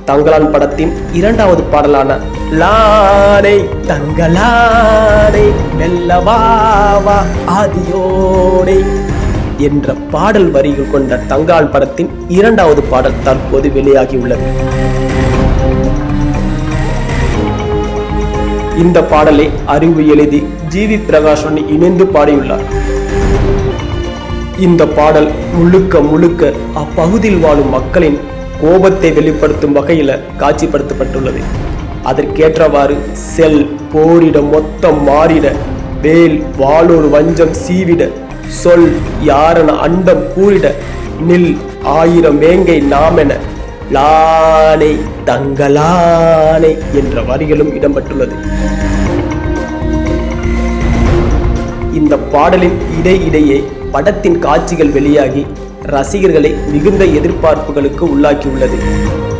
தங்களான் படத்தின் இரண்டாவது பாடலான லானை தங்களானை வெல்லவாவா ஆதியோனை என்ற பாடல் வரிகள் கொண்ட தங்களான் படத்தின் இரண்டாவது பாடல் தற்போது வெளியாகியுள்ளது. இந்த பாடலை அறிவு எழுதி ஜிவி பிரகாஷுடன் இணைந்து பாடியுள்ளார். இந்த பாடல் முழுக்க முழுக்க அப்பகுதியில் வாழும் மக்களின் கோபத்தை வெளிப்படுத்தும் வகையில காட்சிப்படுத்தப்பட்டுள்ளது. அதற்கேற்றவாறு செல் போரிட மொத்தம் மாறிட, வேல் வாளோர் வஞ்சம் சீவிட, சொல் யாரன அண்டம் கூறிட, நில் ஆயிரம் வேங்கை நாமென, லானை தங்களானை என்ற வரிகளும் இடம்பெற்றுள்ளது. இந்த பாடலின் இடையிடையே படத்தின் காட்சிகள் வெளியாகி ரசிகர்களை மிகுந்த எதிர்பார்ப்புகளுக்கு உள்ளாக்கியுள்ளது.